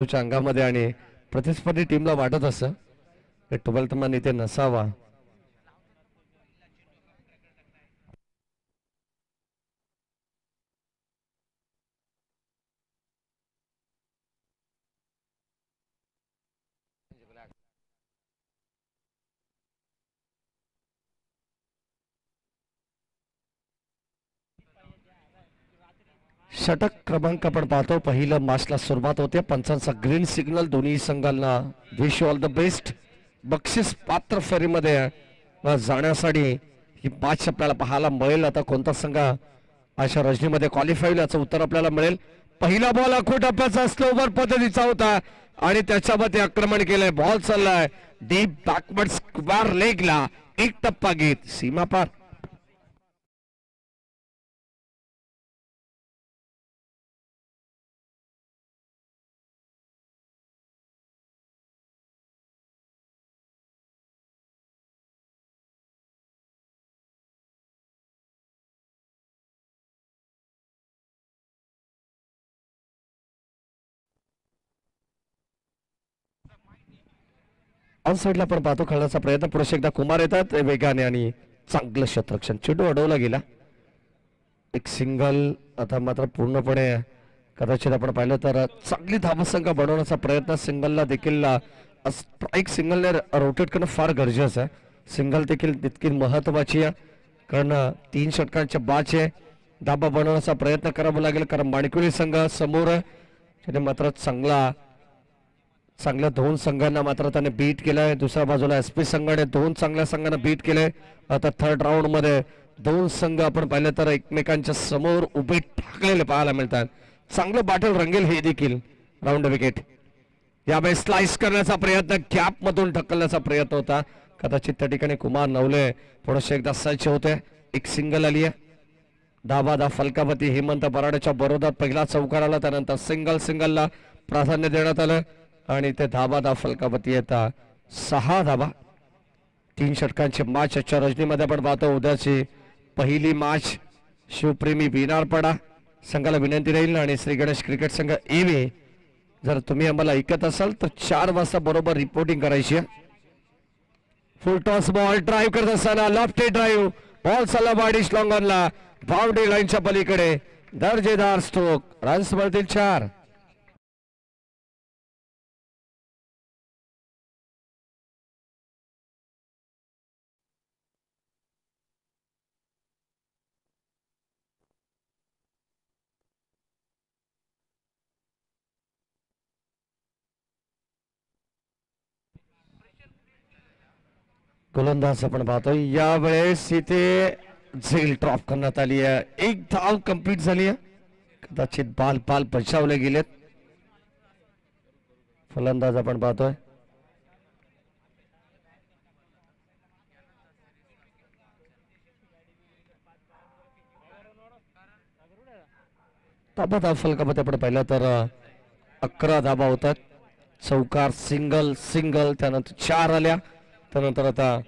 च्या अंगामध्ये आणि प्रतिस्पर्धी टीमला वाटत असं की ट्वेल्थ मॅन इथे नसावा. षटक क्रमांक आपण पाहतो. पहिलं मॅचला सुरुवात होते. पंचांचा ग्रीन सिग्नल दोन्ही संघांना. Wish all the best. बक्षीस पात्र फेरीमध्ये जाण्यासाठी ही मॅच आपल्याला पाहायला मिळेल. आता कोणता संघ अशा रजनीमध्ये क्वालिफाय होईल याचं उत्तर आपल्याला मिळेल. पहिला बॉल आखो टप्प्याचा स्लोवर पद्धतीचा होता आणि त्याच्यामध्ये आक्रमण केलंय. बॉल चाललाय डीप बॅकवर्ड स्क्वेअर लेगला. एक टप्पा घेत सीमा पार. ऑन साईडला आपण पाहतो. खेळण्याचा प्रयत्न पुरुष एकदा कुमार येतात वेगाने आणि चांगलं क्षेत्ररक्षण. चेंडू अडवला गेला. एक सिंगल. आता मात्र पूर्णपणे कदाचित आपण पाहिलं तर चांगली धावसंख्या बनवण्याचा प्रयत्न. सिंगलला देखील एक सिंगलने रोटेट करणं फार गरजेचं आहे. सिंगल देखील तितकी महत्वाची आहे कारण 3 षटकांच्या बाच आहे. धाबा बनवण्याचा प्रयत्न करावा लागेल कारण माणिकुली संघ समोर त्याने मात्र चांगल्या 2 संघांना मात्र त्याने बीट केलंय. दुसऱ्या बाजूला एसपी संघाने 2 चांगल्या संघांना बीट केलंय. आता थर्ड राऊंड मध्ये 2 संघ आपण पाहिलं तर एकमेकांच्या समोर उभे ठाकलेले पाहायला मिळतात. चांगलं बॅटल रंगेल हे देखील. Round wicket. यावेळी स्लाइस करण्याचा प्रयत्न कॅप मधून ढकलण्याचा प्रयत्न होता. कदाचित त्या ठिकाणी कुमार नवले थोडेसे एकदा सज्ज होते. एक सिंगल आली आहे. धाबादा फलकावती हेमंत बराडेच्या बरोबर पहिला चौकार आला. त्यानंतर सिंगलला प्राधान्य देण्यात आलं आणि ते धाबादा फलकावती येता 6 धाबा. 3 षटकांची मॅच आजच्या रजनीमध्ये आपण पाहतो. उद्याची पहिली मॅच शिवप्रेमी विनारपाडा संघाला विनंती राहील आणि श्री गणेश क्रिकेट संघ एवे जर तुम्ही आम्हाला ऐकत असाल तर 4 वाजता बरोबर रिपोर्टिंग करायची आहे. फुल टॉस बॉल ड्राईव्ह करत असताना लेफ्ट ड्राईव्ह बॉल चालला वाईडिश लॉंग ऑनला. बाउंड्री लाईनच्या पलीकडे दर्जेदार स्ट्रोक. रन्स मिळतील 4. गोलंदाज आपण पाहतोय. यावेळेस इथे झेल ड्रॉप करण्यात आली आहे. एक धाव कंप्लीट झाली आहे. कदाचित बाल बचावले गेलेत. फलंदाज आपण पाहतोय. धाबा फलकामध्ये आपण पाहिलं तर 11 धाबा होतात. चौकार सिंगल त्यानंतर 4 आल्या. त्यानंतर आता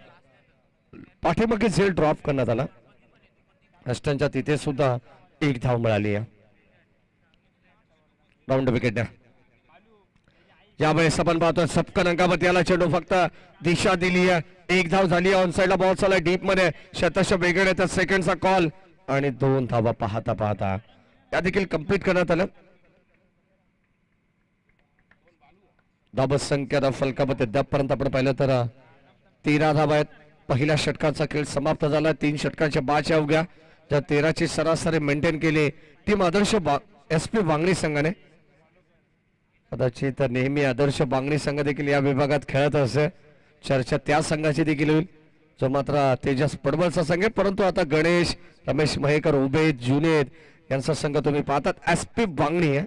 पाठीमागे झेल ड्रॉप करण्यात आला. अष्टांच्या तिथे सुद्धा 1 धाव मिळाली आहे. Round wicket. यावेळेस आपण पाहतोय सपकन अंगावत याला चेंडू फक्त दिशा दिली आहे. 1 धाव झाली. ऑन साईडला बॉल चालला डीप मध्ये. शतश वेगळे तर सेकंडचा कॉल आणि 2 धावा पाहता या देखील कंप्लीट करण्यात आलं. धाबा संख्या फलकामध्ये अद्यापपर्यंत आपण पाहिलं तर 13 धावा आहेत. पहिल्या षटकाचा खेळ समाप्त झाला. 3 षटकांच्या बाच्या अवघ्या ज्या 13ची सरासरी मेंटेन केली टीम आदर्श एसपी बांगणी संघाने. कदाचित नेहमी आदर्श बांगणी संघ देखील या विभागात खेळत असे. चर्चा त्या संघाची देखील होईल जो मात्र तेजस पडवळचा संघ आहे. परंतु आता गणेश रमेश महेकर उबेद जुनेद यांचा संघ तुम्ही पाहतात. एसपी बांगणी आहे.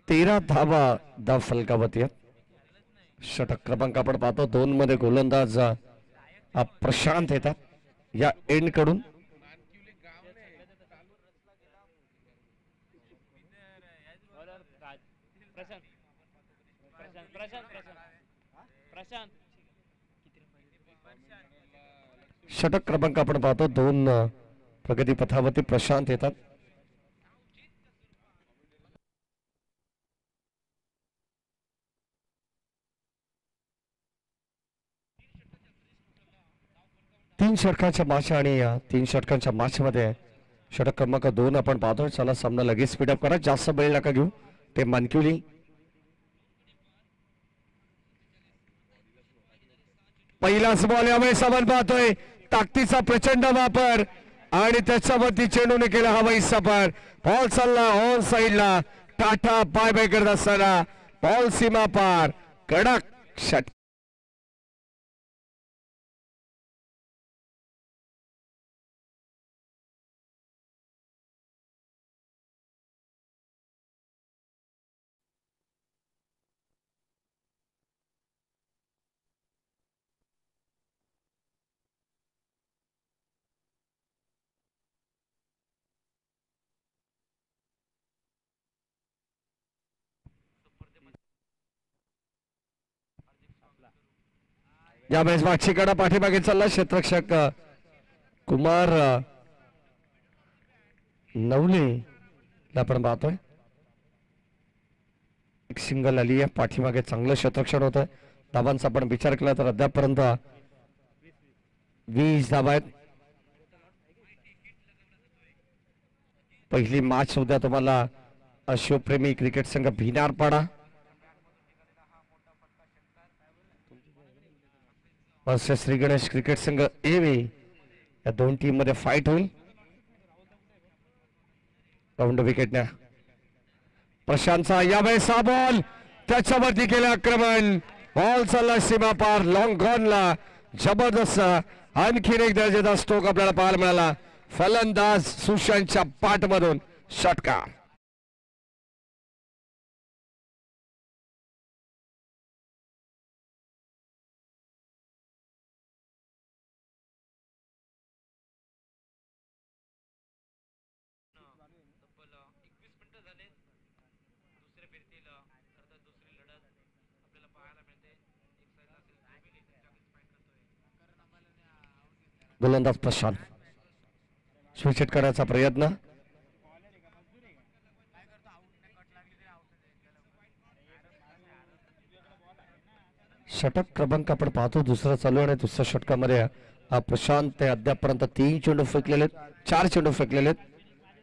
तेरा धावा दा फलकावती. षटक क्रमांक आपण पाहतो 2 मध्ये गोलंदाज प्रशांत येतात या एंड कडून. षटक क्रमांक आपण पाहतो 2 प्रगती पथावरती प्रशांत येतात. तीन षटकांच्या मॅच आणि या 3 षटकांच्या मॅच मध्ये षटक क्रमांक 2 आपण पाहतोय. चला सामना लगेच स्पीडअप करा, जास्त वेळ नका घेऊ. ते मानकिवली पहिलाच बॉल यावेळी सामान पाहतोय. ताकदीचा प्रचंड वापर आणि त्याच्यावरती चेंडूने केला हवाई सफर. बॉल चालला ऑन साइडला. टाटा बाय बाय करत असताना बॉल सीमा पार. कडक षट यावेळेस मागचीकडा पाठीमागे चालला क्षेत्ररक्षक कुमार नवले आपण पाहतोय. एक सिंगल आली आहे. पाठीमागे चांगलं क्षेत्ररक्षण होतं. धाबांचा आपण विचार केला तर अद्यापपर्यंत 20 धाबा आहेत. पहिली मॅच उद्या तुम्हाला शिवप्रेमी क्रिकेट संघ भिनारपाडा वर्सेस श्री गणेश क्रिकेट संघ एवे या 2 टीम मध्ये फाईट होईल. राऊंड विकेटने प्रशांतचा यावेळेस हा बॉल त्याच्यावरती केलं आक्रमण. बॉल चालला सीमा पार लॉंग गॉनला. जबरदस्त आणखीन एक दर्जेदार स्ट्रोक आपल्याला पाहायला मिळाला. फलंदाज सुशांतच्या पाठमधून षटकार. गोलंदाज प्रशांत स्विच करण्याचा प्रयत्न. षटक क्रमांक आपण पाहतो दुसरा चालू आणि दुसऱ्या षटकामध्ये प्रशांत ते अद्यापर्यंत 3 चेंडू फेकलेले आहेत. 4 चेंडू फेकलेले आहेत.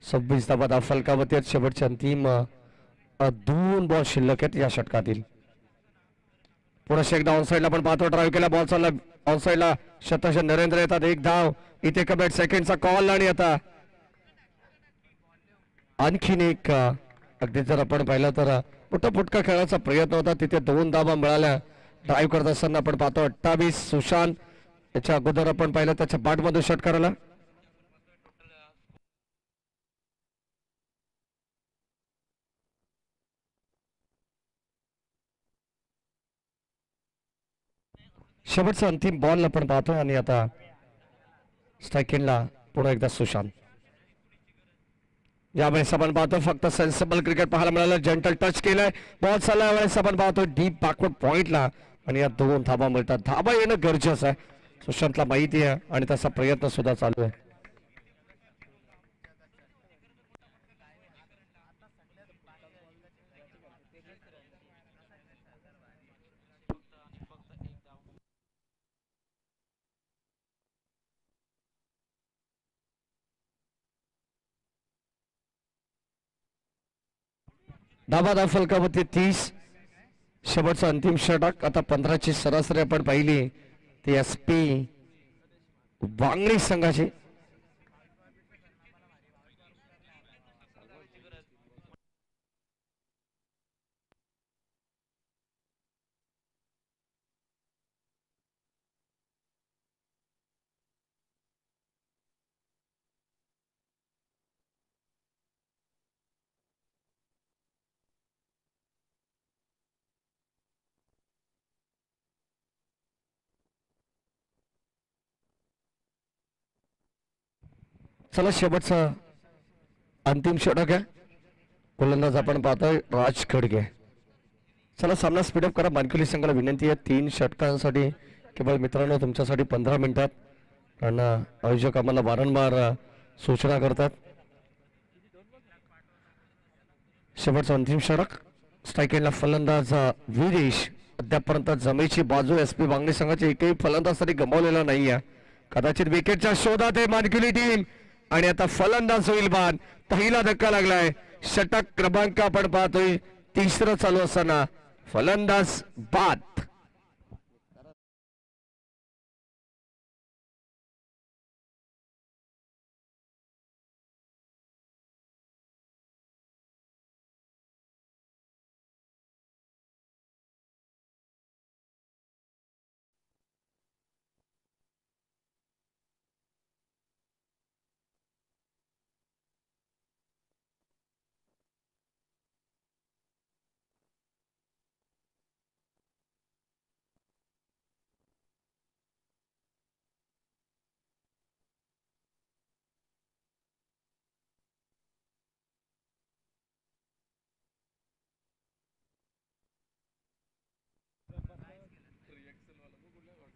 26 धाबा फलकावरती आहेत. शेवटचे अंतिम 2 बॉल शिल्लक आहेत या षटकातील. पुन्हा एकदा ऑन साइडला पण पाहतो. ड्राईव्ह केला बॉल चालला ऑन साइडला. शतश नरेंद्र येतात. 1 धाव इथे कबॅट सेकंडचा कॉल आणि आता आणखीन एक अगदी जर आपण पाहिलं तर मोठा फुटका खेळायचा प्रयत्न होता. तिथे 2 धावा मिळाल्या. ड्राईव्ह करत असताना आपण पाहतो 28 सुशांत याच्या अगोदर आपण पाहिलं त्याच्या पाठमध्ये षटकाराला. शेवटचा अंतिम बॉल आपण पाहतोय आणि आता स्ट्राईकिंगला पुन्हा एकदा सुशांत. यावेळेस आपण पाहतो फक्त सेन्सिबल क्रिकेट पाहायला मिळालं. जेंटल टच केलंय. बॉल चालला यावेळेस आपण पाहतो डीप बॅकवर्ड पॉइंटला आणि या 2 धाबा मिळतात. धाबा येणं गरजेचं आहे सुशांतला माहिती आहे आणि त्याचा प्रयत्न सुद्धा चालू आहे. धाबा फलकावरती 30. शेवटचा अंतिम षटक. आता 15ची सरासरी आपण पाहिली ती SP वांगणी संघाची. चला शेवटचा अंतिम षटक आहे. गोलंदाज आपण पाहतोय राज खडगे. चला सामना स्पीडअप करा. मानकुली संघाला विनंती आहे 3 षटकांसाठी केवळ मित्रांनो तुमच्यासाठी 15 मिनिटात. कारण आयोजक आम्हाला वारंवार सूचना करतात. शेवटचा अंतिम षटक. स्ट्राईक एंडला फलंदाज वीरेश. अद्यापर्यंत जमेची बाजू SP बांगडी संघाचे एकही फलंदाज तरी गमावलेला नाही आहे. कदाचित विकेटच्या शोधात आहे मानकुली टीम. आणि आता फलंदाज होईल बाद. पहिला धक्का लागलाय. षटक क्रमांक आपण पाहतोय तिसरं चालू असताना फलंदाज बाद.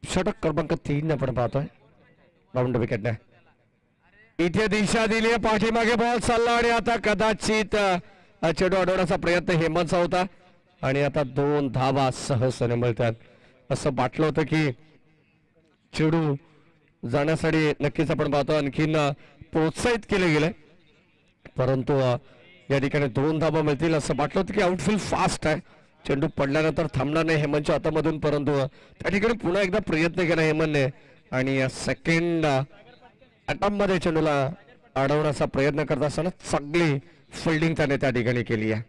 षटक क्रमांक 3 आपण पाहतोय. राऊंड विकेटने इथे दिशा दिली. पाठीमागे बॉल चालला आणि आता कदाचित चेंडू अडवण्याचा प्रयत्न हेमंतचा होता आणि आता 2 धावा सहजपणे मिळतात. असं वाटलं होतं की चेंडू जाण्यासाठी नक्कीच आपण पाहतो आणखीन प्रोत्साहित केले गेले, परंतु या ठिकाणी 2 धावा मिळतील असं वाटलं होतं की आउटफील्ड फास्ट आहे. चेंडू पडल्यानंतर थांबणार नाही हेमंतच्या हातामधून, परंतु त्या ठिकाणी पुन्हा एकदा प्रयत्न केला हेमंतने आणि सेकंड अटॅम्प मध्ये चेंडूला अडवण्याचा प्रयत्न करत असताना चांगली फिल्डिंग त्याने त्या ठिकाणी केली आहे.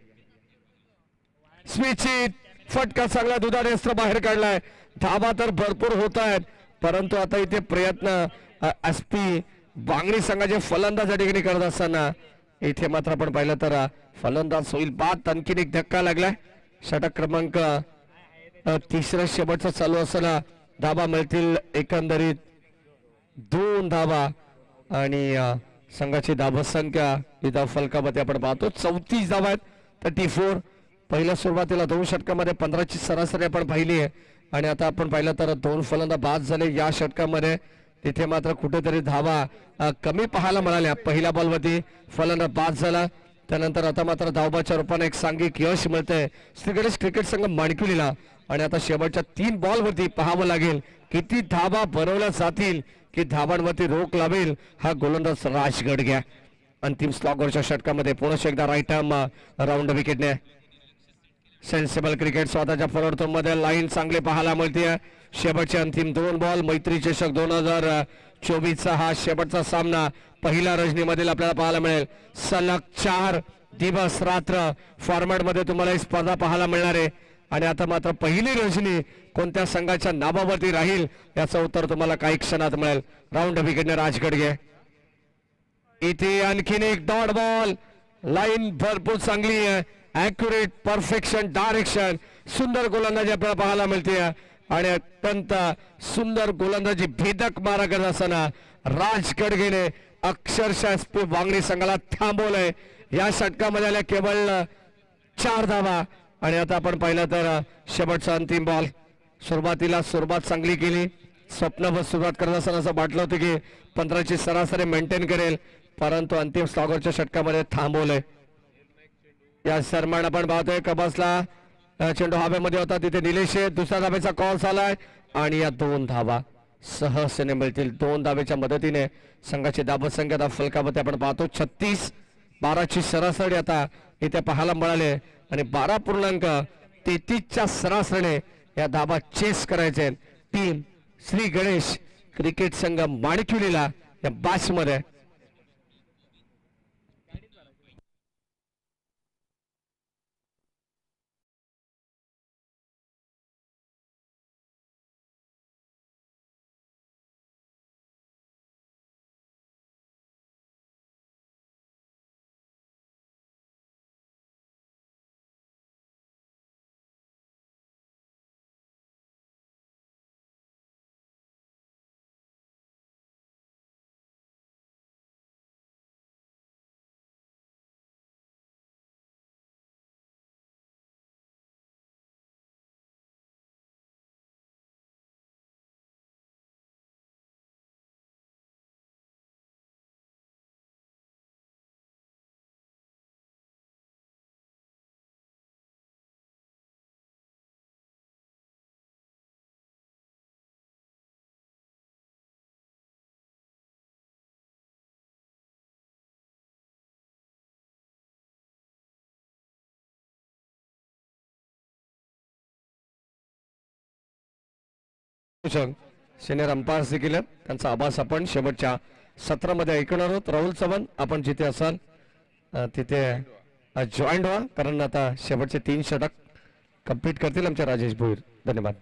स्विच फटका चांगला दुधाने अस्त्र बाहेर काढलाय. धावा तर भरपूर होत आहेत, परंतु आता इथे प्रयत्न SP बांगडी संघाचे फलंदाज या ठिकाणी करत असताना इथे मात्र आपण पाहिलं तर फलंदाज होईल बाद. आणखीन एक धक्का लागलाय. षटक क्रमांक तिसरा शेवटचा चालू असताना धावा मिळतील एकंदरीत 2 धावा आणि संघाची धावा संख्या इथं फलकामध्ये आपण पाहतो 34 धावा आहेत. 34. पहिल्या सुरुवातीला 2 षटकामध्ये 15ची सरासरी आपण पाहिली आहे आणि आता आपण पाहिलं तर 2 फलंदाज बाद झाले या षटकामध्ये. तिथे मात्र कुठेतरी धावा कमी पाहायला मिळाल्या. पहिल्या बॉलवरती फलंदाज बाद झाला, त्यानंतर आता मात्र धावबाच्या रूपाने एक सांघिक यश मिळतंय श्री गणेश क्रिकेट संघ माणकिवलीला. आणि आता शेवटच्या 3 बॉलवरती पाहावं लागेल किती धावा बनवल्या जातील, की धावांवरती रोख लावेल हा गोलंदाज राज गडगे. अंतिम स्लॉगरच्या षटकामध्ये पुन्हा एकदा राईट आर्म राऊंड विकेटने सेन्सिबल क्रिकेट स्वतःच्या फॉरवर्ड मध्ये लाईन चांगली पाहायला मिळते. शेवटचे अंतिम 2 बॉल. मैत्री चषक 2024चा हा शेवटचा सामना पहिल्या रजनीमधील आपल्याला पाहायला मिळेल. सलग 4 दिवस रात्र फॉर्मॅट मध्ये तुम्हाला ही स्पर्धा पाहायला मिळणार आहे आणि आता मात्र पहिली रजनी कोणत्या संघाच्या नावावरती राहील याचं उत्तर तुम्हाला काही क्षणात मिळेल. राऊंड विकेटने राज गडगे. इथे आणखीन एक डॉट बॉल. लाईन भरपूर चांगली आहे. ॲक्युरेट परफेक्शन डायरेक्शन सुंदर गोलंदाजी आपल्याला पाहायला मिळते आणि अत्यंत सुंदर गोलंदाजी भेदक मारा करत असताना राज गडगेने अक्षरशः SP बांगडी संघाला थांबवलंय. या षटकामध्ये आल्या केवळ 4 धावा आणि आता आपण पाहिलं तर शेवटचा अंतिम बॉल. सुरुवात चांगली केली. स्वप्नभर सुरुवात करत असताना असं वाटलं होतं की 15ची सरासरी मेंटेन करेल, परंतु अंतिम स्लॉगरच्या षटकामध्ये थांबवलंय. या शर्मान आपण पाहतोय कबासला चेंडू हवेमध्ये होता, तिथे निलेश दुसऱ्या धावेचा कॉल झालाय आणि या 2 धावा सहजतेने मिळतील. 2 धावेच्या मदतीने संघाची धावा संख्या फलकामध्ये आपण पाहतो 36. 12ची सरासरी आता इथे पाहायला मिळाले आणि 12.33च्या सरासरीने या धावा चेस करायचे. टीम श्री गणेश क्रिकेट संघ माणिकविलीला या बॅच मध्ये सिनियर अंपायर्स देखील आहेत. त्यांचा आभास आपण शेवटच्या सत्रामध्ये ऐकणार आहोत. राहुल चव्हाण आपण जिथे असाल तिथे जॉईंट व्हा, कारण आता शेवटचे 3 षटक कंप्लीट करतील आमचे राजेश भोईर. धन्यवाद.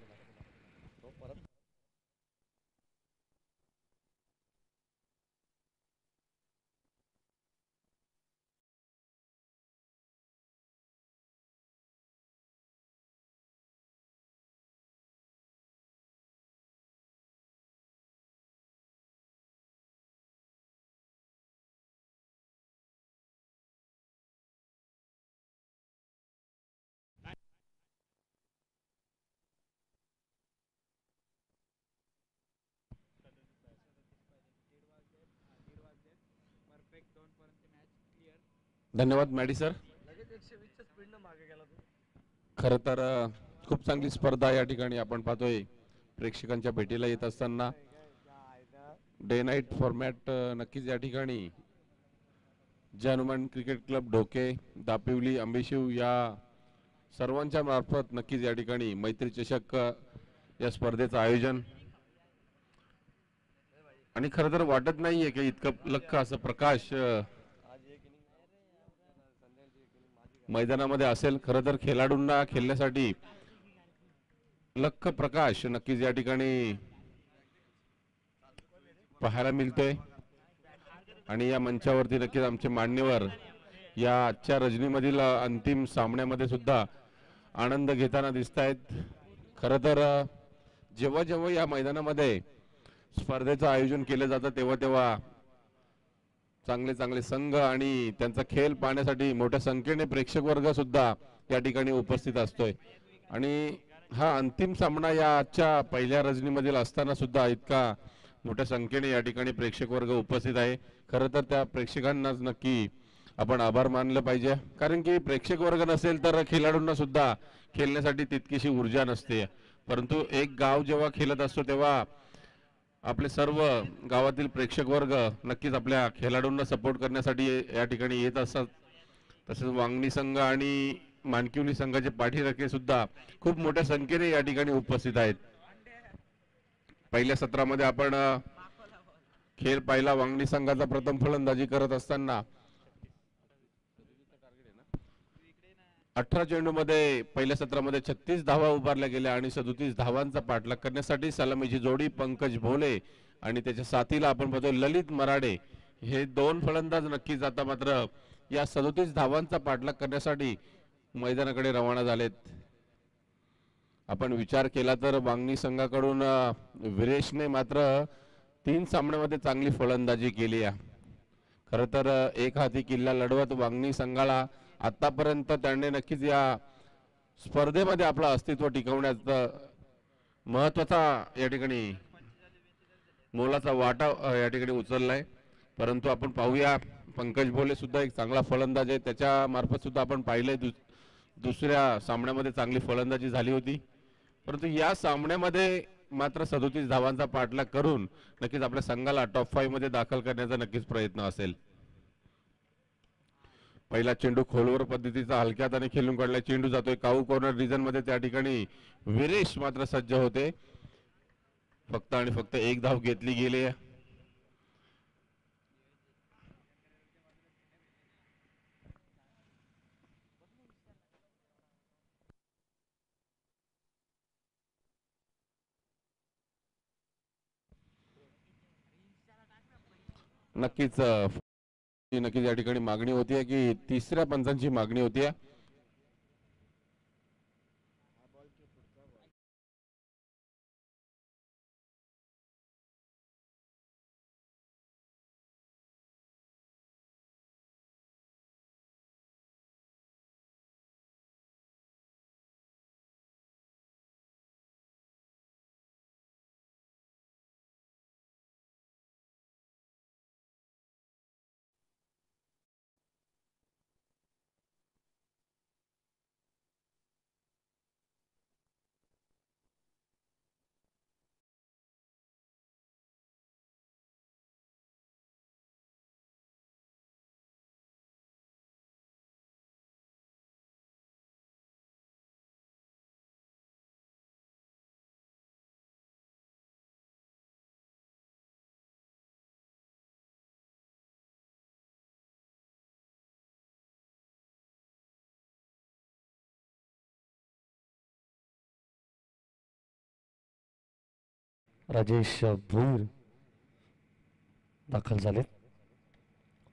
धन्यवाद मॅडी सर. खरं तर खूप चांगली स्पर्धा या ठिकाणी आपण पाहतोय. प्रेक्षकांच्या भेटीला येत असताना डे नाईट फॉर्मॅट नक्कीच या ठिकाणी हनुमान क्रिकेट क्लब ढोके, दापिवली, अंबिशिव या सर्वांच्या मार्फत नक्कीच या ठिकाणी मैत्री चषक या स्पर्धेचं आयोजन. आणि खरं तर वाटत नाहीये की इतकं लख असं प्रकाश मैदानामध्ये असेल. खरं तर खेळाडूंना खेळण्यासाठी लख प्रकाश नक्कीच या ठिकाणी पाहायला मिळतोय. आणि या मंचावरती नक्कीच आमचे मान्यवर या आजच्या रजनीमधील अंतिम सामन्यामध्ये सुद्धा आनंद घेताना दिसत आहेत. खरं तर जेव्हा जेव्हा या मैदानामध्ये स्पर्धेचं आयोजन केलं जातं तेव्हा तेव्हा चांगले चांगले संघ आणि त्यांचा खेळ पाहण्यासाठी मोठ्या संख्येने प्रेक्षक वर्ग सुद्धा या ठिकाणी उपस्थित असतोय. आणि हा अंतिम सामना या आजच्या पहिल्या रजनीमधील असताना सुद्धा इतका मोठ्या संख्येने या ठिकाणी प्रेक्षक वर्ग उपस्थित आहे. खरं तर त्या प्रेक्षकांनाच नक्की आपण आभार मानलं पाहिजे, कारण की प्रेक्षक वर्ग नसेल तर खेळाडूंना सुद्धा खेळण्यासाठी तितकीशी ऊर्जा नसते. परंतु एक गाव जेव्हा खेळत असतो तेव्हा आपले सर्व गावातील प्रेक्षक वर्ग नक्कीच आपल्या खेळाडूंना सपोर्ट करण्यासाठी या ठिकाणी येत असतात. तसेच वांगणी संघ आणि मानकिवली संघाचे पाठीराखे सुद्धा खूप मोठ्या संख्येने या ठिकाणी उपस्थित आहेत. पहिल्या सत्रामध्ये आपण खेळ पाहिला. वांगणी संघाचा प्रथम फलंदाजी करत असताना 18 चेंडूमध्ये पहिल्या सत्रामध्ये 36 धावा उभारल्या गेल्या आणि 37 धावांचा पाठलाग करण्यासाठी सलामीची जोडी पंकज भोले आणि त्याच्या साथीला आपण पाहतो ललित मराडे हे 2 फलंदाज नक्कीच आता मात्र या 37 धावांचा पाठलाग करण्यासाठी मैदानाकडे रवाना झालेत. आपण विचार केला तर वांगणी संघाकडून विरेशने मात्र 3 सामन्यामध्ये चांगली फलंदाजी केली आहे. खरं तर एक हाती किल्ला लढवत वांगणी संघाला आतापर्यंत त्यांनी नक्कीच या स्पर्धेमध्ये आपलं अस्तित्व टिकवण्याचा महत्वाचा या ठिकाणी मोलाचा वाटा या ठिकाणी उचललाय. परंतु आपण पाहूया पंकज भोले सुद्धा एक चांगला फलंदाज आहे. त्याच्या मार्फत सुद्धा आपण पाहिलंय दुसऱ्या सामन्यामध्ये चांगली फलंदाजी झाली होती. परंतु या सामन्यामध्ये मात्र 37 धावांचा पाठलाग करून नक्कीच आपल्या संघाला टॉप 5 मध्ये दाखल करण्याचा नक्कीच प्रयत्न असेल. पहिला चेंडू खोलवर पद्धतीचा हलक्यात आणि खेळून काढला चेंडू जातोय काऊ कॉर्नर रिजन मध्ये. त्या ठिकाणी विरेश मात्र सज्ज होते. फक्त आणि फक्त एक धाव घेतली गेली. नक्कीच नक्कीच या ठिकाणी मागणी होती की तिसऱ्या पंचांची मागणी होती. राजेश भोईर दाखल झाले.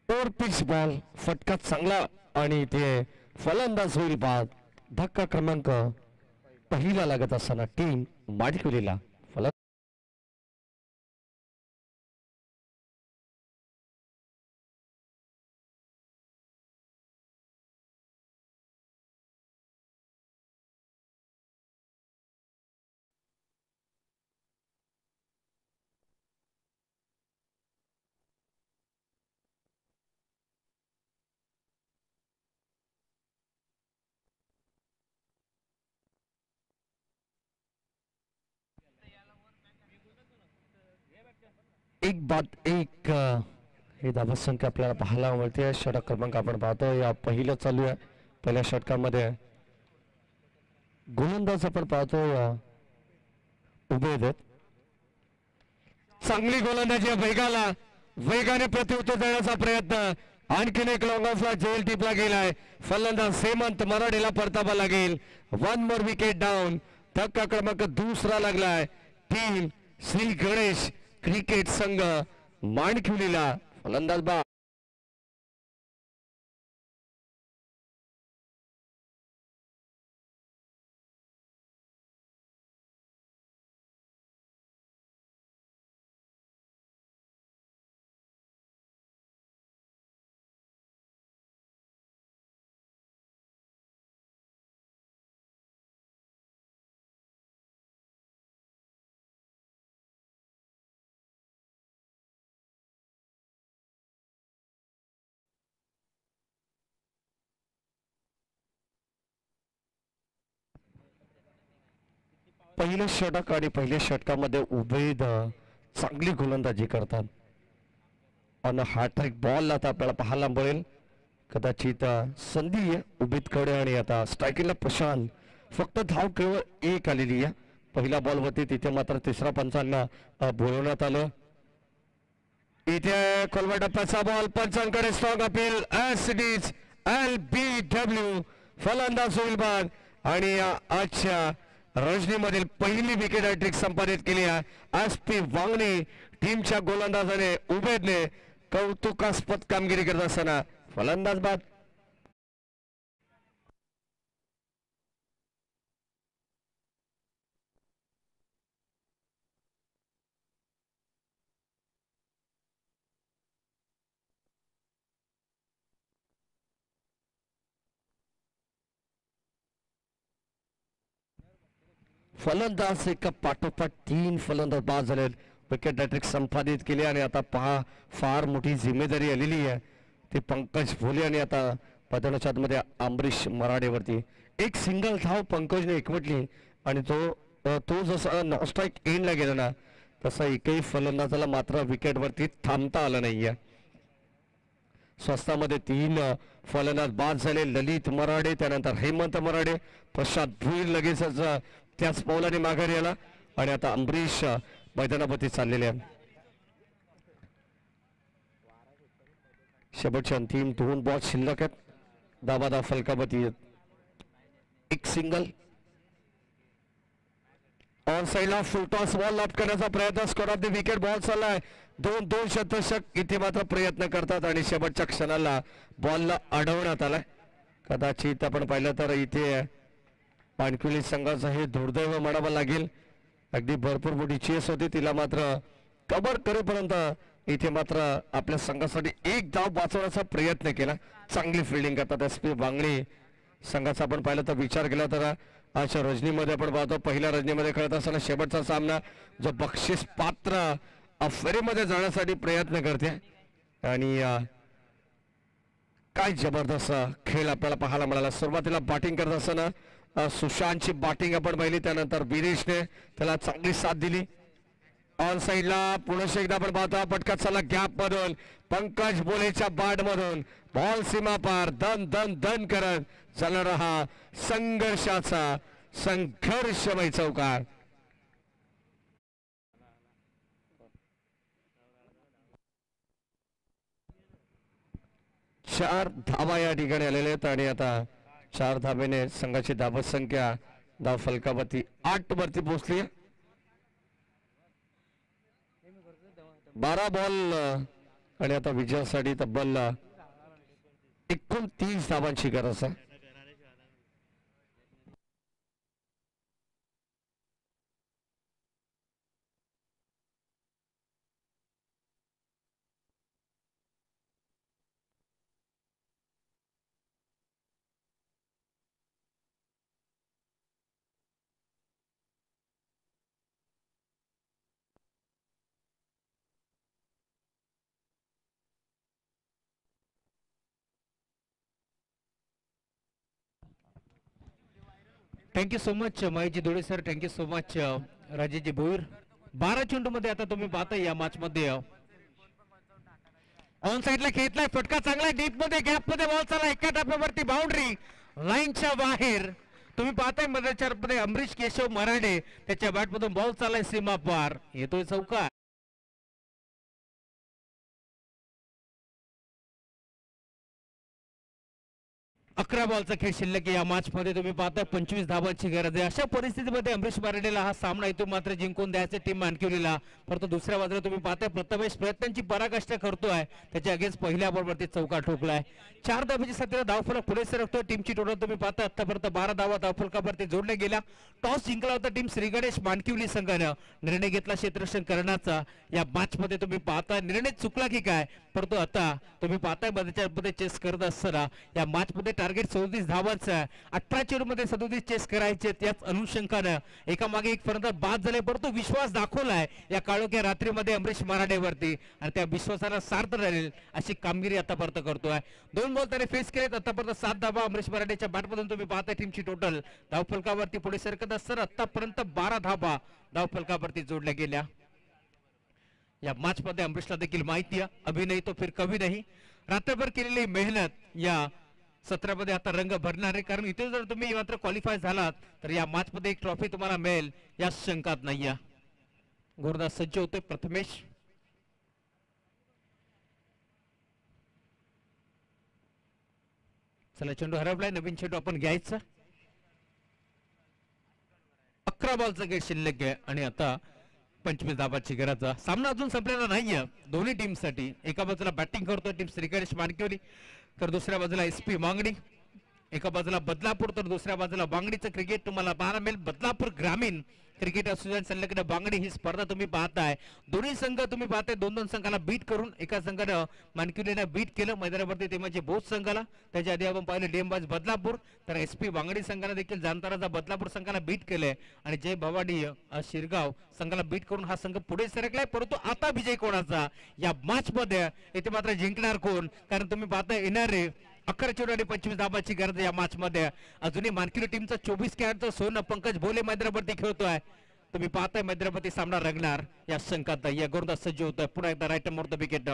ओव्हर पिच बॉल फटका चांगला आणि ते फलंदाज होईल बाद. धक्का क्रमांक पहिला लागत असताना टीम माडिकुलीला एक बाद एक हे धावसंख्या आपल्याला पाहायला मिळते. षटक क्रमांक आपण पाहतो या पहिलं चालू आहे. पहिल्या षटकामध्ये गोलंदाज आपण पाहतो उभे आहेत. चांगली गोलंदाजी वेगाने प्रत्युत्तर देण्याचा प्रयत्न. आणखीन एक लॉंग ऑफला जेल टिपला गेलाय. फलंदाज हेमंत मराठेला परतावा लागेल. 1 मोर विकेट डाऊन. धक्का क्रमांक दुसरा लागलाय. टीम श्री गणेश क्रिकेट संघ माणखिवलीला फलंदाज बा. पहिलं षटक आणि पहिल्या षटकामध्ये उभेद चांगली गोलंदाजी करतात. आणि हॅट्रिक बॉल आता आपल्याला पाहायला मिळेल. कदाचित संधी आहे उभीतकडे आणि आता स्ट्रायकिंगला प्रशांत. फक्त धाव केवळ एक आलेली आहे पहिल्या बॉल वरती. तिथे मात्र तिसरा पंचांना बोलवण्यात आलं. इथे खोलवा टप्प्याचा बॉल पंचांकडे स्ट्रॉंग अपील. LBW फलंदाज होईल बाद. आणि आजच्या रजनीमधील पहिली विकेट हॅट्रिक संपादित केली आहे SP वांगणे. टीमच्या गोलंदाजाने उभेदने कौतुकास्पद कामगिरी करत असताना फलंदाज बाद. फलंदाज एका पाठोपाठ 3 फलंदाज बाद झाले. विकेट हॅट्रिक संपादित केली आणि आता पहा फार मोठी जिम्मेदारी आलेली आहे ते पंकज भोले आणि आता पदाच्या मध्ये अमरीश मराठेवरती. एक सिंगल धाव पंकजने एकवटली आणि तो जसा नॉनस्ट्राईक एंडला गेला ना तसा एकही फलंदाजाला मात्र विकेटवरती थांबता आलं नाहीये. स्वस्तामध्ये 3 फलंदाज बाद झाले. ललित मराठे, त्यानंतर हेमंत मराठे, प्रशांत भुईर लगेचच त्याच पावलाने माघारी आला आणि आता अमरीश मैदानावरती चाललेले आहे. शेवटचे अंतिम 2 बॉल शिल्लक आहेत. दाबादा फलकावती एक सिंगल. ऑन साईडला फुलटॉस बॉल लॉफ्ट करण्याचा प्रयत्न. Score of the wicket ball चाललाय. 2 शतक इथे मात्र प्रयत्न करतात आणि शेवटच्या क्षणाला बॉलला अडवण्यात आलाय. कदाचित आपण पाहिलं तर इथे माणकुली संघाचं हे दुर्दैव म्हणावं लागेल. अगदी भरपूर मोठी चेस होती तिला मात्र कव्हर करेपर्यंत इथे मात्र आपल्या संघासाठी एक धाव वाचवण्याचा प्रयत्न केला. चांगली फिल्डिंग करतात SP वांगणे संघाचा आपण पाहिलं तर विचार केला तर आज रजनीमध्ये आपण पाहतो पहिल्या रजनीमध्ये खेळत असताना शेवटचा सामना जो बक्षीस पात्र फेरीमध्ये जाण्यासाठी प्रयत्न करते आणि काय जबरदस्त खेळ आपल्याला पाहायला मिळाला. सुरुवातीला बॅटिंग करत असताना सुशांतची बॅटिंग आपण पाहिली. त्यानंतर बिरेशने त्याला चांगली साथ दिली. ऑन साईडला पुन्हा एकदा आपण पाहतो पटका चला गॅप मधून पंकज बोलेच्या बॅट मधून बॉल सीमा पार दन दन दन करत चालणारा हा संघर्षाचा संघर्षमय चौकार. चार धावा या ठिकाणी आलेले आहेत आणि आता 4 धाब्याने संघाची धावसंख्या धाव फलकावरती 8 वरती पोहोचली. 12 बॉल आणि आता विजयासाठी तब्बल 29 धावांची गरज आहे. Thank you so much Maheshji Dhule sir. Thank you so much Rajeshji Bhoir. 12 चेंडू मध्ये आता तुम्ही पाहता या मॅच मध्ये ऑन साइडला खेळलाय फटका चांगला डीप मध्ये गॅप मध्ये बॉल चालला एका टप्प्यावरती बाउंड्री लाईनच्या बाहेर. तुम्ही पाहताय मध्यचार मध्ये अमरीश केशव मराठे त्याच्या बॅट मधून बॉल चाललाय सीमा पार येतोय चौकार. 11 बॉलचा खेळ शिल्लक या मॅच मध्ये तुम्ही पाहताय 25 धावांची गरज आहे. अशा परिस्थितीमध्ये अमरीश मराठेला हा सामना येतो मात्र जिंकून द्यायचे टीम मानकिवलीला. परंतु दुसऱ्या बाजूला तुम्ही पाहताय प्रथमेश प्रयत्नांची पराकाष्ठा करतोय त्याच्या अगेन्स्ट पहिल्या बॉलवरती चौकार ठोकलाय. 4 धावांची साथीला धावफलक पुढे सरकतोय. टीमची टोटल तुम्ही पाहताय आतापर्यंत 12 धावा धावफलकावरती जोडल्या गेल्या. टॉस जिंकला होता टीम श्री गणेश मानकिवली संघानं. निर्णय घेतला क्षेत्ररक्षण करण्याचा. या मॅच मध्ये तुम्ही पाहताय निर्णय चुकला की काय परंतु आता तुम्ही पाहताय मध्ये चेस करत असताना या मॅच मध्ये टार्गेट 34 धावांचं 18 चेंडू मध्ये 37 चेस करायचे. त्याच अनुषंगानं एकामागे एक पर्यंत बाद झाले परंतु विश्वास दाखवलाय या काळोख्या रात्रीमध्ये अमरीश मराठेवरती आणि त्या विश्वासाला सार्थ राहील अशी कामगिरी आतापर्यंत करतोय. 2 बॉल त्याने फेस केलेत आतापर्यंत 7 धावा अमरीश मराठेच्या बॅटमधून तुम्ही पाहताय. टीमची टोटल धावफलकावरती पुढे सरकत असताना आतापर्यंत 12 धावा धावफलकावरती जोडल्या गेल्या. या मॅच मध्ये अमरीशला देखील माहिती आहे अभी नहीं तो फिर कभी नहीं. रात्रभर केलेली मेहनत या सत्रामध्ये आता रंग भरणार आहे कारण इथे जर तुम्ही मात्र क्वालिफाय झालात तर या मॅच मध्ये एक ट्रॉफी तुम्हाला मिळेल या शंकात नाहीये. गोरदास सज्ज होते प्रथमेश. चला चेंडू हरवलाय नवीन चेंडू आपण घ्यायचा. 11 बॉलचा खेळ शिल्लक आहे आणि आता 25 धावांची गरज. सामना अजून संपलेला नाहीये दोन्ही टीम साठी. एका बाजूला बॅटिंग करतोय टीम श्री गणेश मानकिवली तर दुसऱ्या बाजूला SP मांगणी. एका बाजूला बदलापूर तर दुसऱ्या बाजूला बांगडीचं क्रिकेट तुम्हाला पाहायला मिळेल. बदलापूर ग्रामीण क्रिकेट असोसिएशन संलग्न बांगडी ही स्पर्धा तुम्ही पाहताय. दोन्ही संघ तुम्ही पाहताय 2-2 संघाला बीट करून एका संघानं मानकिवलीने बीट केलं मैदानावरती ते म्हणजे बोध संघाला. त्याच्या आधी आपण पाहिलं डेमबाज बदलापूर तर SP बांगडी संघाने देखील जाणताराचा बदलापूर संघाला बीट केलंय आणि जय भवानी शिरगाव संघाला बीट करून हा संघ पुढे सरकलाय. परंतु आता विजय कोणाचा या मॅच मध्ये इथे मात्र जिंकणार कोण कारण तुम्ही पाहताय येणारे 11 चेंडू आणि 25 धावांची गरज या मॅच मध्ये. अजूनही मानकिवली टीमचा 24 कॅरेटचं सोनं पंकज भोले मैदानावरती खेळतोय. तुम्ही पाहताय मैदानावरती सामना रंगणार या शंकात या गोरदास सज्ज होतोय. पुन्हा एकदा right more the wicket.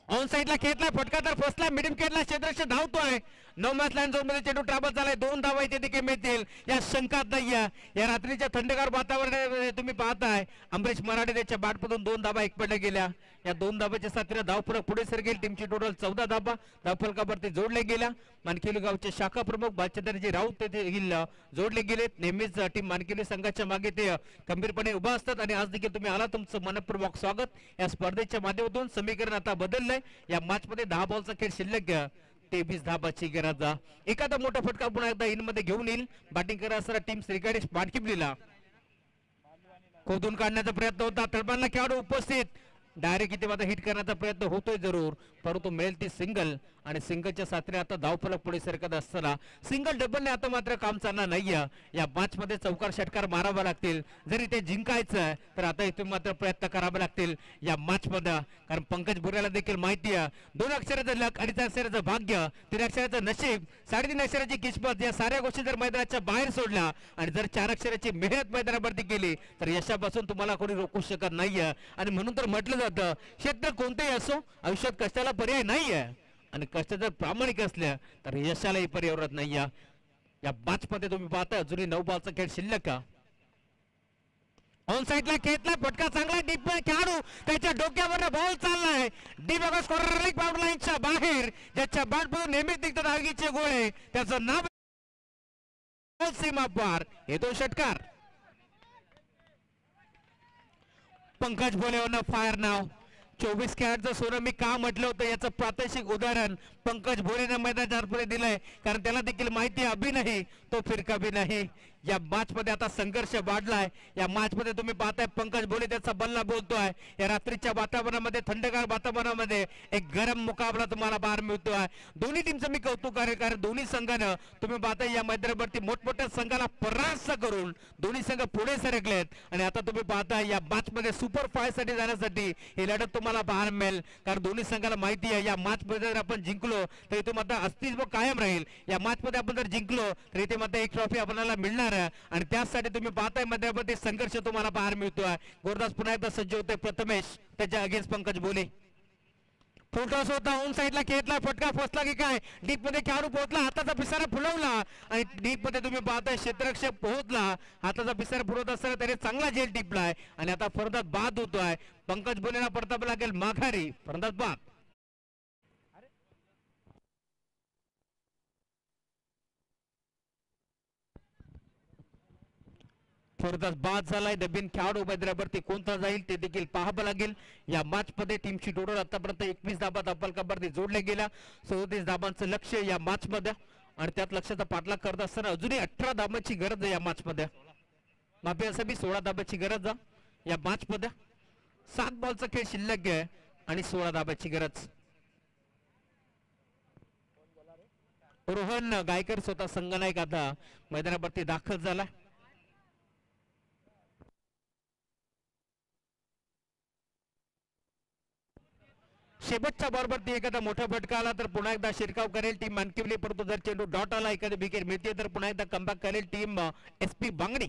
On साइडला खेळलाय फटका तर फसलाय मिडियम खेळला क्षेत्ररक्षण धावतोय. 9 मॅच लाईन झोन मध्ये चेंडू ट्रॅव्हल झालाय. 2 धावा इथे देखील मिळतील या शंकात नाही. या रात्रीच्या थंडगार वातावरणामध्ये तुम्ही पाहताय अमरीश मराठे त्याच्या बॅटमधून 2 धावा एकपडल्या गेल्या. या 2 धावाच्या साथीला धावफलक पुढे सरकेल. टीमची टोटल 14 धावा धावफलकावरती जोडल्या गेल्या. मानकिवली गावचे शाखा प्रमुख बालचंद्रजी राऊत तेथे जोडले गेलेत. नेहमीच टीम मानकिवली संघाच्या मागे ते गंभीरपणे उभा असतात आणि आज देखील तुम्ही आला तुमचं मनपूर्वक स्वागत. या स्पर्धेच्या माध्यमातून समीकरण आता बदललंय. या मॅच मध्ये 10 बॉलचा खेळ शिल्लक 23 धावांची गरज. एखादा मोठा फटका पुन्हा एकदा इन मध्ये घेऊन येईल. बॅटिंग करत असताना टीम श्री गणेश मानकिवलीला खोदून काढण्याचा प्रयत्न होता. तळपांना खेळाडू उपस्थित डायरेक्ट इथे मात्र हिट करण्याचा प्रयत्न होतोय जरूर परंतु मिळेल ती सिंगल आणि सिंगलच्या साथीने आता धावफलक पुढे सरकत असताना सिंगल डबलने आता मात्र काम चालणार नाहीये. या मॅच मध्ये चौकार षटकार मारावा लागतील. जरी ते जिंकायचं तर आता इथून मात्र प्रयत्न करावे लागतील या मॅच मध्ये कारण पंकज भुरेला देखील माहिती आहे 2 अक्षराचं लक 2.5 अक्षराचं भाग्य 3 अक्षराचं नशीब 3.5 अक्षराची किस्मत या साऱ्या गोष्टी जर मैदानाच्या बाहेर सोडल्या आणि जर 4 अक्षराची मेहनत मैदानावरती केली तर यशापासून तुम्हाला कोणी रोखू शकत नाहीये. आणि म्हणून तर म्हटलं जातं क्षेत्र कोणतेही असो आयुष्यात कष्टाला पर्याय नाहीये आणि कष्ट जर प्रामाणिक असल्या तर यशालाही पर्याय उरत नाही. या मॅच मध्ये तुम्ही पाहताय अजूनही 9 बॉलचा खेळ शिल्लक. ऑन साइडला खेळलाय फटका चांगला डीप खेळाडू त्याच्या डोक्यावर बॉल चाललाय डीप स्कोर बाउंड्री लाईनच्या बाहेर ज्याच्या बॅटमधून नेहमीच निघतात आगीचे गोळे त्याचं नाव सीमा पार येतो षटकार. पंकज बोलेवर फायर नाव 24 कॅरेटचं सोनं मी का म्हटलं होतं याचं प्रात्यक्षिक उदाहरण पंकज भोलेनं मैदानाच्या आतमध्ये दिलंय, कारण त्याला देखील माहिती आहे अभि नाही तो फिर कभी नाही. या मॅच मध्ये आता संघर्ष वाढलाय. या मॅच मध्ये तुम्ही पाहताय पंकज भोले त्याचा बल्ला बोलतोय. या रात्रीच्या वातावरणामध्ये थंडगार वातावरणामध्ये एक गरम मुकाबला तुम्हाला पाहायला मिळतोय. दोन्ही टीमचं मी कौतुक करेल, कारण दोन्ही संघानं तुम्ही पाहताय या मैदानावरती मोठमोठ्या संघाला परास्त करून दोन्ही संघ पुढे सरकलेत. आणि आता तुम्ही पाहताय या मॅच मध्ये सुपर 5 साठी जाण्यासाठी ही लढत तुम्हाला पाहायला मिळेल, कारण दोन्ही संघाला माहिती आहे या मॅच मध्ये जर आपण जिंकलो तर इथे मात्र अस्तित्व कायम राहील. या मॅच मध्ये आपण जर जिंकलो तर इथे मात्र एक ट्रॉफी आपल्याला मिळणार आहे. आणि त्यासाठी तुम्ही पाहताय मध्यामध्ये संघर्ष तुम्हाला पाहायला मिळतोय. गोरदास पुन्हा एकदा सज्ज होते प्रथमेश त्याच्या अगेन्स्ट पंकज बोले. फुलटॉस होता ऑन साइडला खेळला, फटका फसला की काय, डीप मध्ये खेळाडू पोहोचला, हाताचा पिसारा फुलवला आणि डीप मध्ये तुम्ही पाहताय क्षेत्ररक्षक पोहोचला. हाताचा पिसारा फुलवत असताना त्याने चांगला झेल टिपलाय आणि आता फरदात बाद होतोय. पंकज बोलेला परताप लागेल माघारी, फरदात बाद. फरदात बाद झालाय. नवीन खेळाडू मैदानावरती कोणता जाईल ते देखील पाहावं लागेल. या मॅच मध्ये टीमची टोटल आतापर्यंत 21 धाबा धापलकावरती जोडल्या गेल्या. 37 धाबांचं लक्ष या मॅच मध्ये आणि त्यात लक्षाचा पाठलाग करत असताना अजूनही 18 धाबांची गरज आहे या मॅच मध्ये. माफी असं बी 16 धाबांची गरज आहे या मॅच मध्ये. 7 बॉलचा खेळ शिल्लक आहे आणि 16 धाबांची गरज. रोहन गायकर स्वतः संघनायक आता मैदानावरती दाखल झाला. शेवटच्या बॉलवरती एखादा मोठा फटका आला तर पुन्हा एकदा शिरकाव करेल टीम मानकिवली, परंतु जर चेंडू डॉट आला एखादी विकेट मिळते तर पुन्हा एकदा कमबॅक करेल टीम SP बांगडी.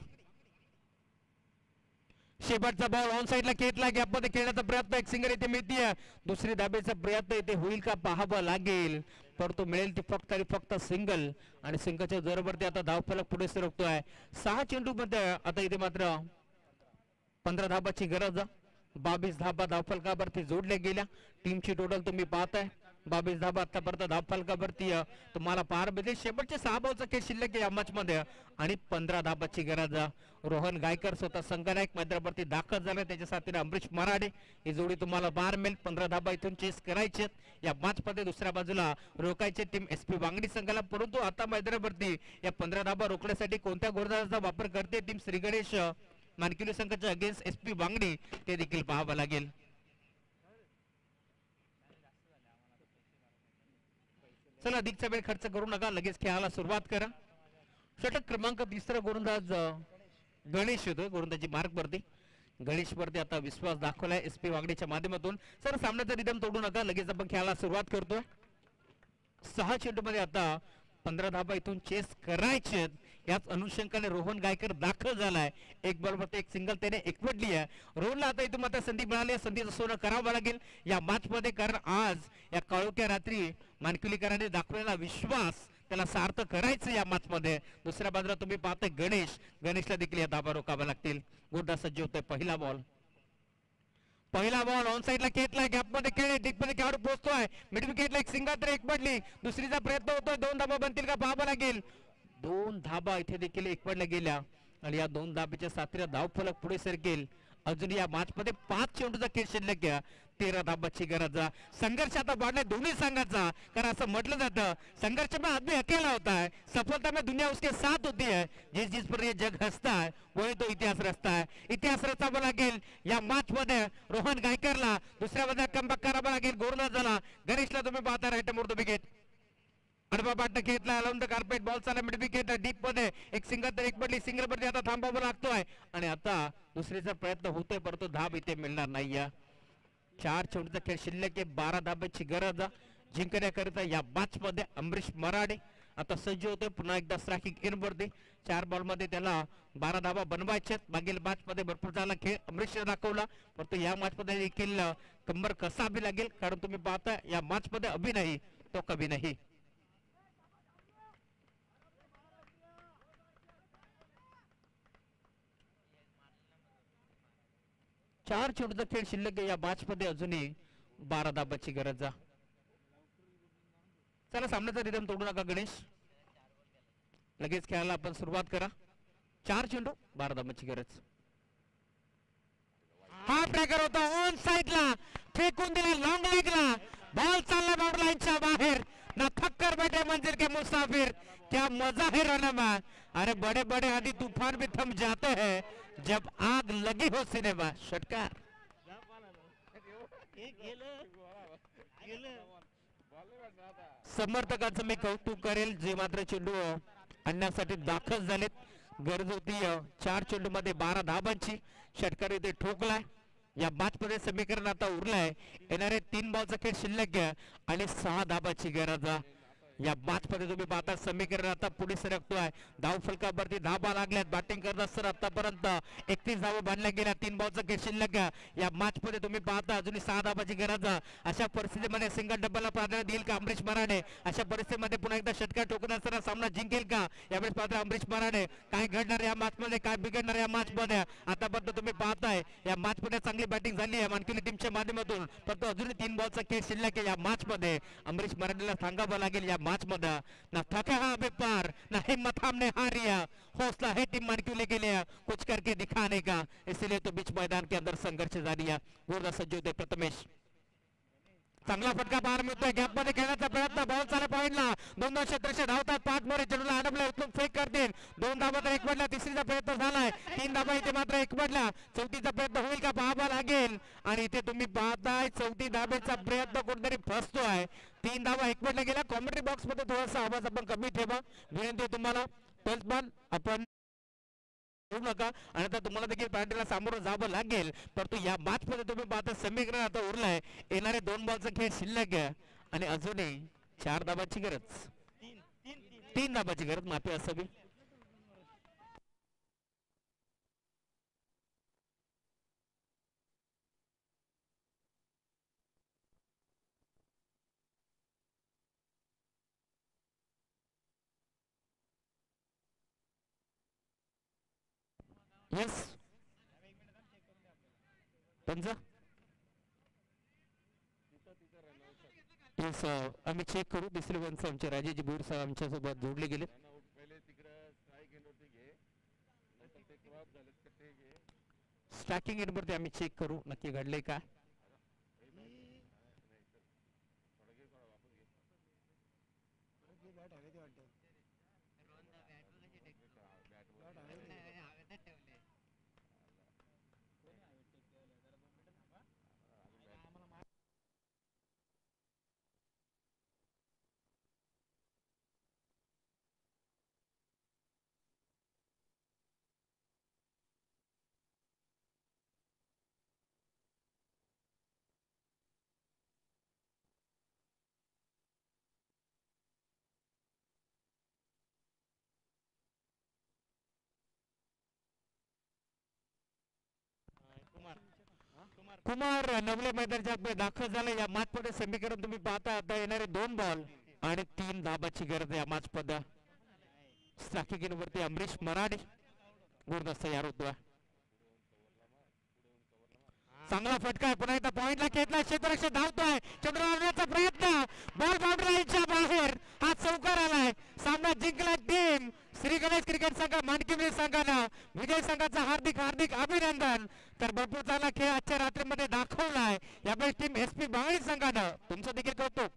शेवटचा बॉल ऑन साइडला खेळला, गॅपमध्ये खेळण्याचा प्रयत्न, एक सिंगल इथे मिळते. दुसरी धाब्याचा प्रयत्न इथे होईल का पाहावं लागेल, परंतु मिळेल ती फक्त आणि फक्त सिंगल. आणि सिंगलच्या जोरावरती आता धावफलक पुढे सरकतोय. 6 चेंडू मध्ये आता इथे मात्र 15 धाबाची गरज. 22 धाबा धावफलकावरती जोडल्या गेल्या. टीमची टोटल तुम्ही पाहताय 22 धाबा आतापर्यंत धावफलकावरती तुम्हाला पार मिळते. शेवटचे 6 बॉलचा खेळ शिल्लक या मॅच मध्ये आणि 15 धाबाची गरज. रोहन गायकर स्वतः संघनायक मैदानावरती दाखल झाला, त्याच्या साथीने अमरीश मराठे ही जोडी तुम्हाला पार मिळेल. 15 धाबा इथून चेस करायचे या मॅच मध्ये. दुसऱ्या बाजूला रोखायचे टीम SP बांगडी संघाला, परंतु आता मैदानावरती या 15 धाबा रोखण्यासाठी कोणत्या गोलंदाजाचा वापर करते टीम श्री गणेश मानकिवली संघाच्या अगेन्स्ट SP बांगडी ते देखील पाहावं लागेल. चला अधिकचा वेळ खर्च करू नका, लगेच खेळायला सुरुवात करा. षटक क्रमांक 3 गोलंदाज गणेश होतो गोलंदाजी मार्क वरती. गणेश वरती आता विश्वास दाखवलाय SP बांगडीच्या माध्यमातून. सर सामन्याचा रिदम तोडू नका, लगेच आपण खेळायला सुरुवात करतोय. 6 चेंडू मध्ये आता 15 धाबा इथून चेस करायचे. याच अनुषंगाने रोहन गायकर दाखल झालाय. एक बॉलवरती एक सिंगल त्याने एकवटली आहे. रोहनला आता इथून मात्र संधी मिळाली, संधीचं सोनं करावं लागेल या मॅच मध्ये, कारण आज या काळोख्या रात्री मानकिवलीकरांनी दाखवलेला विश्वास त्याला सार्थ करायचं या मॅच मध्ये. दुसऱ्या बाजूला तुम्ही पाहताय गणेशला देखील या धाबा रोखाव्या लागतील. गोडा सज्ज होतोय. पहिला बॉल ऑन साइडला खेळला, गॅप मध्ये खेळ, डीप मध्ये खेळाडू पोहोचतोय. मिड विकेटला एक सिंगल तर एक पडली. दुसरीचा प्रयत्न होतोय. 2 धाबा बनतील का पाहावं लागेल. 2 धाबा इथे देखील एकवटल्या गेल्या आणि या 2 धाब्याच्या साथीला धावफलक पुढे सरकेल. अजून या मॅच मध्ये 5 चेंडूचा खेळ शिल्लक घ्या. 13 धाबाची गरज. संघर्ष आता वाढलाय दोन्ही संघाचा, कारण असं म्हटलं जातं संघर्ष में आदमी अकेला होता है, सफलता में दुनिया उसके साथ होती है. जिस पर ये जग हंसता है वही तो इतिहास रचता है. इतिहास रचावा लागेल या मॅच मध्ये. रोहन गायकरला दुसऱ्या बाजूला कमबॅक करावा लागेल. गोलंदाजाला गणेशला तुम्ही पाहता राईट मोड विकेट. अडबा पाटणं घेतला अलाउन द कार्पेट. बॉल चाला मिड विकेट डीप मध्ये एक सिंगल तर एक पडली. सिंगल वरती आता थांबावं लागतोय आणि आता दुसरीचा प्रयत्न होतोय, परंतु धाब इथे मिळणार नाहीये. 4 चेंडूचा खेळ शिल्लक आहे. 12 धाब्याची गरज जिंकण्याकरिता या मॅच मध्ये. अमरीश मराठे आता सज्ज होतोय पुन्हा एकदा स्ट्रायकिंग इन वरती. 4 बॉल मध्ये त्याला 12 धाबा बनवायचे. मागील मॅच मध्ये भरपूर चांगला खेळ अमरीशने दाखवला, परंतु या मॅच मध्ये देखील कंबर कसावी लागेल, कारण तुम्ही पाहता या मॅच मध्ये अभि नाही तो कभी नाही. 4 चेंडूचा खेळ शिल्लक या मॅच मध्ये. अजूनही 12 धाबाची गरज. चला सामन्याचा रिदम तोडू नका गणेश, लगेच खेळायला आपण सुरुवात करा. 4 चेंडू 12 धाबाची गरज. हा ब्रेकर होता ऑन साइडला फेकून दिला लॉंग लेगला बॉल चालला बाउंड्री लाईनच्या बाहेर ना थक्कर बैठे मंजिल के मुसाफिर क्या मजा है रनमा अरे बड़े बड़े आदि तूफान भी थम जाते हैं जब आग लगी हो सिनेमा षटकार समर्थकांचं मी कौतुक करेल जे मात्र चेंडू आणण्यासाठी दाखल झालेत गरज होती 4 चेंडू मध्ये 12 धाबांची षटकार इथे ठोकलाय या मॅच मध्ये समीकरण आता उरलाय येणारे 3 बॉलचा खेळ शिल्लक आणि 6 धाबाची गरज या मॅच मध्ये तुम्ही पाहता समीकरण आता पुढे सरकतोय धाव फलकावरती धाबा लागल्यात बॅटिंग करत असताना आतापर्यंत 31 धावा बांधल्या गेल्या 3 बॉलचा खेळ शिल्लक या मॅच मध्ये तुम्ही पाहता अजूनही 6 धाबाची गरज अशा परिस्थितीमध्ये सिंगल डबलला प्राधान्य देईल का अमरीश मराठे अशा परिस्थितीमध्ये पुन्हा एकदा षटकार ठोकून असताना सामना जिंकेल का यावेळेस पाहता अमरीश मराठे काय घडणार या मॅच मध्ये काय बिघडणार या मॅच मध्ये आतापर्यंत तुम्ही पाहताय या मॅच मध्ये चांगली बॅटिंग झाली आहे मानकिली टीमच्या माध्यमातून परंतु अजूनही 3 बॉलचा खेळ शिल्लक आहे या मॅच मध्ये अमरीश मराठेला सांगावं लागेल या मैच में ना थका हाँ बेपार ना हिम्मत हमने हारिया हौसला है टीम मानकिले के लिए कुछ करके दिखाने का इसीलिए तो बीच मैदान के अंदर संघर्ष जारी है गोरदा सज्ज होते प्रथमेश चांगला फटका बाहेर मिळतोय गॅप मध्ये खेळण्याचा प्रयत्न बॉल चालू पॉइंटला 2 क्षेत्रक्षक धावतात 5 मोरे चेंडूला अडवले उचलून फेक करतील 2 धाबा तर 1 पडला तिसरीचा प्रयत्न झालाय 3 धाबा इथे मात्र 1 पडला चौथीचा प्रयत्न होईल का पाहावा लागेल आणि इथे तुम्ही पाहताय चौथी धाब्याचा प्रयत्न कोणतरी फसतोय 3 धाबा 1 पडला गेला कॉमेंट्री बॉक्स मध्ये थोडासा आवाज आपण कमी ठेवा विनंती आहे तुम्हाला तसबान आपण नका आणि आता तुम्हाला देखील पॅन्टीला सामोरं जावं लागेल परंतु या मॅच मध्ये तुम्ही पाहता समीकरण आता उरलाय येणारे 2 बॉलचा खेळ शिल्लक आहे आणि अजूनही 4 धाबाची गरज 3 धाबाची गरज माफी असावी यस पंजा यस आम्ही चेक करू दुसरे वंश आमचे राजेजी बोर साहेब आमच्या सोबत जोडले गेले स्ट्रायकिंग एंड वरती आम्ही चेक करू नक्की घडले का कुमार नवले मैदानाच्या दाखल झाला या मॅच मध्ये समीकरण तुम्ही पाहता आता येणारे 2 बॉल आणि 3 धाबाची गरज या मॅच मध्ये स्ट्रायकिंग वरती अमरीश मराठे गुरदस्त तयार होतोय चांगला फटका आहे पुन्हा एकदा पॉइंटला घेतला क्षेत्ररक्षक धावतोय चंद्र आणण्याचा प्रयत्न बॉल बाउंड्री लाईनच्या बाहेर हा चौकार आलाय सामना जिंकला टीम श्री गणेश क्रिकेट संघ मानकिवली संघानं विजय संघाचा हार्दिक हार्दिक अभिनंदन तर भरपूर चांगला खेळ आजच्या रात्रीमध्ये दाखवलाय यावेळी टीम एसपी बांगडी संघानं तुमचं देखील कौतुक